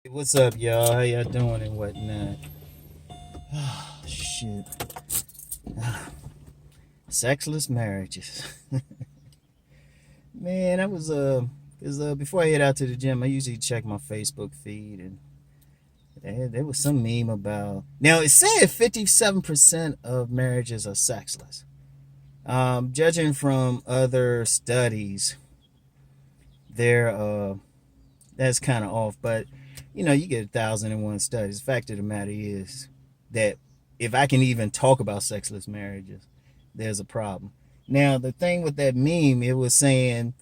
Hey, what's up, y'all? How y'all doing and whatnot? Oh, shit. Sexless marriages. Man, I was, cause before I head out to the gym, I usually check my Facebook feed, and there was some meme about. Now, it said 57% of marriages are sexless. Judging from other studies, they're, that's kind of off, but you get 1,001 studies. The fact of the matter is that if I can even talk about sexless marriages, there's a problem. Now, the thing with that meme, it was saying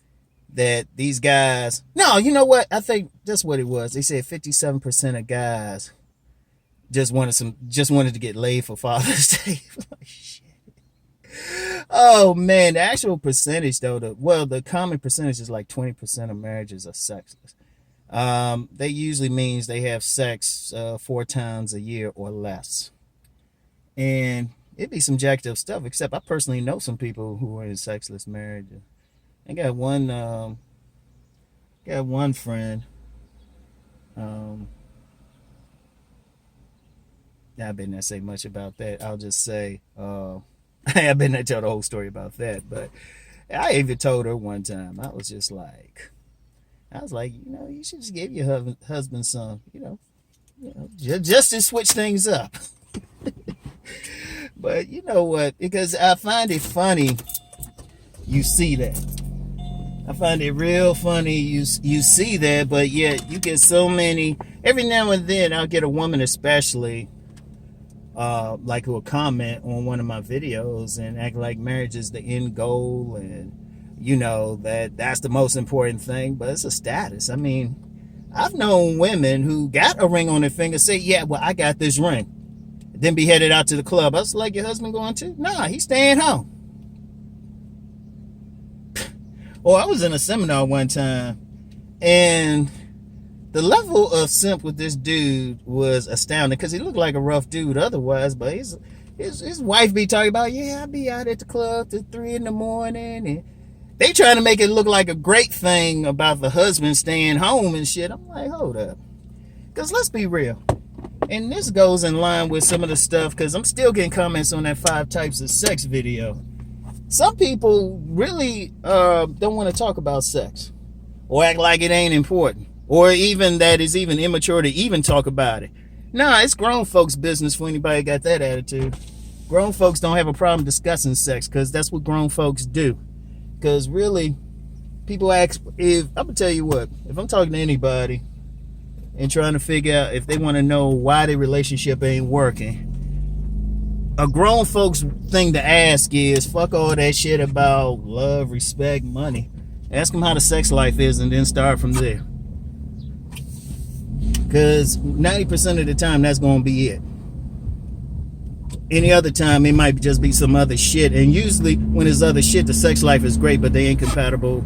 that these guys, no, you know what? I think that's what it was. They said 57% of guys just wanted to get laid for Father's Day. Like, shit. Oh man, the actual percentage though, the common percentage is like 20% of marriages are sexless. That usually means they have sex 4 times a year or less. And it'd be some jacked up stuff, except I personally know some people who are in sexless marriages. I got one friend. Um, I better not say much about that. I'll just say, I better not tell the whole story about that. But I even told her one time, I was like, you should just give your husband some, just to switch things up. But you know what? Because I find it funny you see that. I find it real funny you see that, but yet you get so many. Every now and then I'll get a woman especially like who will comment on one of my videos and act like marriage is the end goal, and that's the most important thing, but it's a status. I mean, I've known women who got a ring on their finger say, yeah, well, I got this ring, then be headed out to the club. I was like, your husband going to? Nah, he's staying home. Or I was in a seminar one time, and the level of simp with this dude was astounding, because he looked like a rough dude otherwise, but his wife be talking about, yeah, I be out at the club till 3 in the morning, and they trying to make it look like a great thing about the husband staying home and shit. I'm like, hold up. Because let's be real. And this goes in line with some of the stuff, because I'm still getting comments on that 5 types of sex video. Some people really don't want to talk about sex, or act like it ain't important, or even that it's even immature to even talk about it. Nah, it's grown folks' business for anybody got that attitude. Grown folks don't have a problem discussing sex, because that's what grown folks do. Because really, people ask, I'm going to tell you what, if I'm talking to anybody and trying to figure out if they want to know why their relationship ain't working, a grown folks thing to ask is, fuck all that shit about love, respect, money. Ask them how the sex life is, and then start from there. Because 90% of the time, that's going to be it. Any other time, it might just be some other shit. And usually, when there's other shit, the sex life is great, but they ain't compatible.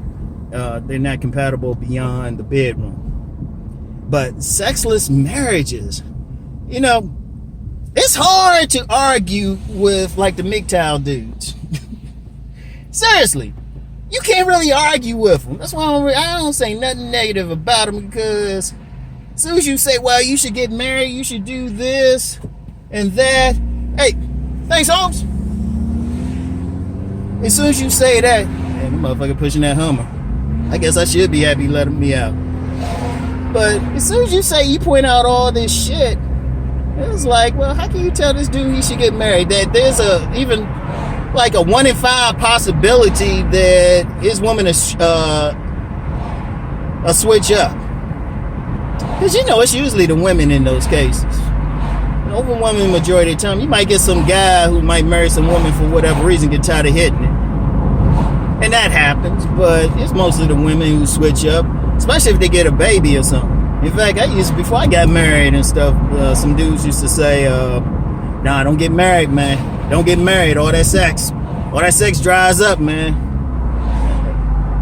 They're not compatible beyond the bedroom. But sexless marriages, it's hard to argue with like the MGTOW dudes. Seriously, you can't really argue with them. That's why I don't say nothing negative about them, because as soon as you say, well, you should get married, you should do this and that. Hey, thanks, Holmes. As soon as you say that, man, the motherfucker pushing that Hummer. I guess I should be happy letting me out. But as soon as you point out all this shit, it's like, well, how can you tell this dude he should get married? That there's even like a 1 in 5 possibility that his woman is a switch up. Because it's usually the women in those cases. An overwhelming majority of the time, you might get some guy who might marry some woman for whatever reason, get tired of hitting it. And that happens, but it's mostly the women who switch up, especially if they get a baby or something. In fact, before I got married and stuff, some dudes used to say, nah, don't get married, man. Don't get married. All that sex dries up, man.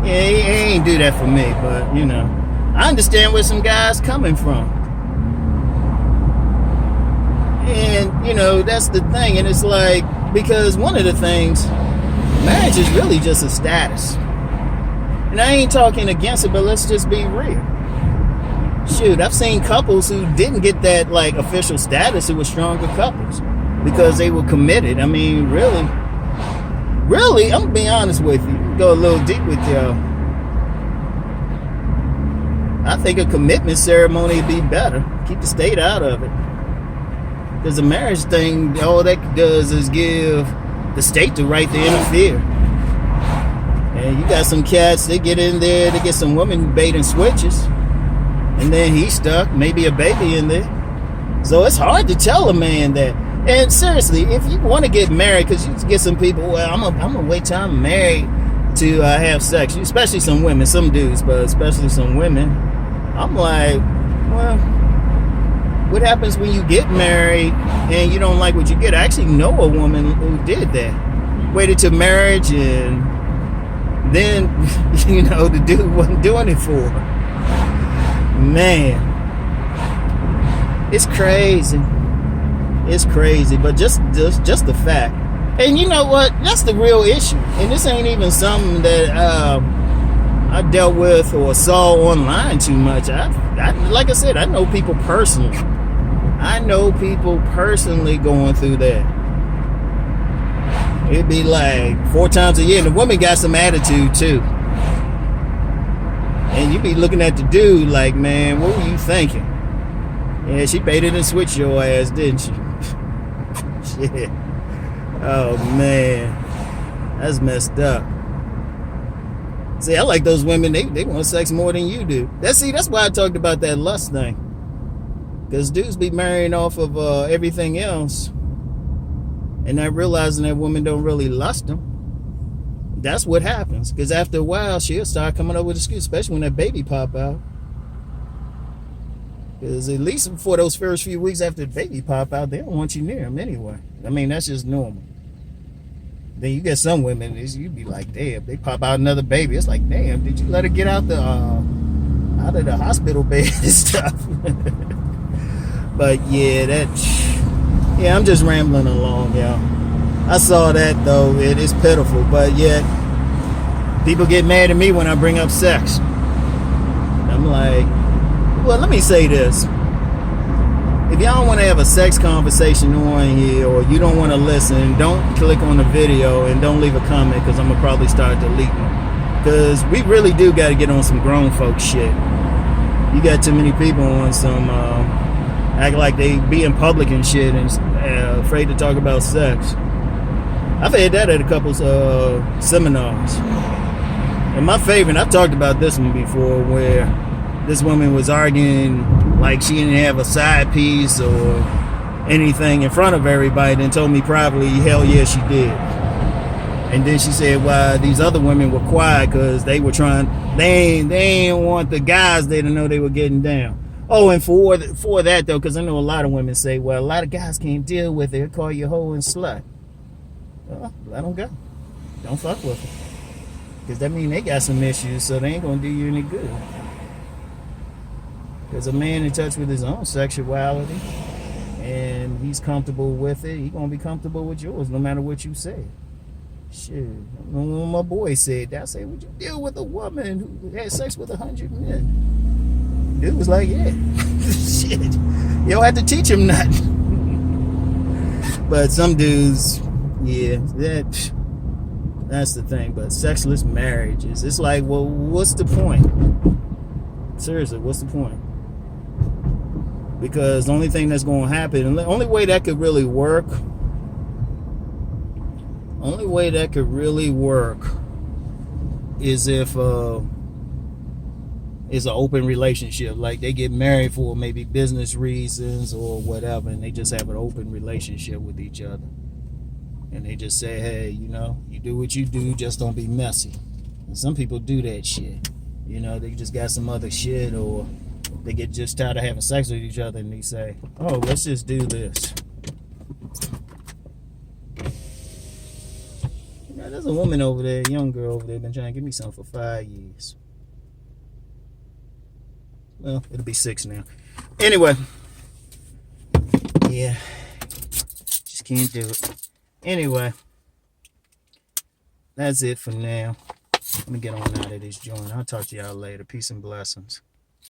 Yeah, he ain't do that for me, but, I understand where some guys coming from. And, that's the thing. And it's like, because one of the things, marriage is really just a status. And I ain't talking against it, but let's just be real. Shoot, I've seen couples who didn't get that like official status who were stronger couples because they were committed. I mean, really, I'm gonna be honest with you. Go a little deep with y'all. I think a commitment ceremony would be better. Keep the state out of it. Because the marriage thing, all that does is give the state the right to interfere. And you got some cats, they get in there, they get some women bait and switches. And then he's stuck, maybe a baby in there. So it's hard to tell a man that. And seriously, if you want to get married, because you get some people, well, I'm gonna wait till I'm married to have sex. Especially some women, some dudes, but especially some women. I'm like, well, what happens when you get married and you don't like what you get? I actually know a woman who did that. Waited till marriage and then, the dude wasn't doing it for her. Man, it's crazy. It's crazy, but just the fact. And you know what? That's the real issue. And this ain't even something that I dealt with or saw online too much. Like I said, I know people personally. Going through that. It'd be like 4 times a year. And the woman got some attitude too. And you be looking at the dude like, man, what were you thinking? Yeah, she baited and switched your ass, didn't she? Shit. Oh, man. That's messed up. See, I like those women. They want sex more than you do. That's why I talked about that lust thing. Because dudes be marrying off of everything else. And not realizing that women don't really lust them. That's what happens. Because after a while, she'll start coming up with excuses, especially when that baby pop out. Because at least for those first few weeks after the baby pop out, they don't want you near them anyway. I mean, that's just normal. Then you get some women, you be like, damn, they pop out another baby. It's like, damn, did you let her get out of the hospital bed and stuff? But yeah, I'm just rambling along, y'all. I saw that though. It is pitiful, but yet people get mad at me when I bring up sex. I'm like, well, let me say this. If y'all don't want to have a sex conversation on here, or you don't want to listen, don't click on the video and don't leave a comment, because I'm going to probably start deleting them. Because we really do got to get on some grown folks shit. You got too many people on some act like they be in public and shit and afraid to talk about sex. I've had that at a couple seminars. And my favorite, I've talked about this one before, where this woman was arguing like she didn't have a side piece or anything in front of everybody, and told me privately, hell yeah, she did. And then she said, well, these other women were quiet because they were trying, they ain't want the guys there to know they were getting down. Oh, and for that though, because I know a lot of women say, well, a lot of guys can't deal with it, they call you hoe and slut. Well, let them go. Don't fuck with them. Because that means they got some issues, so they ain't going to do you any good. Because a man in touch with his own sexuality and he's comfortable with it, he's going to be comfortable with yours no matter what you say. Shit. When my boy said that, I said, would you deal with a woman who had sex with 100 men? Dude was like, yeah. Shit. You don't have to teach him nothing. But some dudes, yeah, that's the thing. But sexless marriages, it's like, well, what's the point? Seriously, what's the point? Because the only thing that's going to happen, and the only way that could really work, is if it's an open relationship. Like they get married for maybe business reasons or whatever, and they just have an open relationship with each other. And they just say, hey, you do what you do, just don't be messy. And some people do that shit. They just got some other shit, or they get just tired of having sex with each other, and they say, oh, let's just do this. There's a woman over there, a young girl over there, been trying to give me something for 5 years. Well, it'll be 6 now. Anyway. Yeah. Just can't do it. Anyway. That's it for now. Let me get on out of this joint. I'll talk to y'all later. Peace and blessings.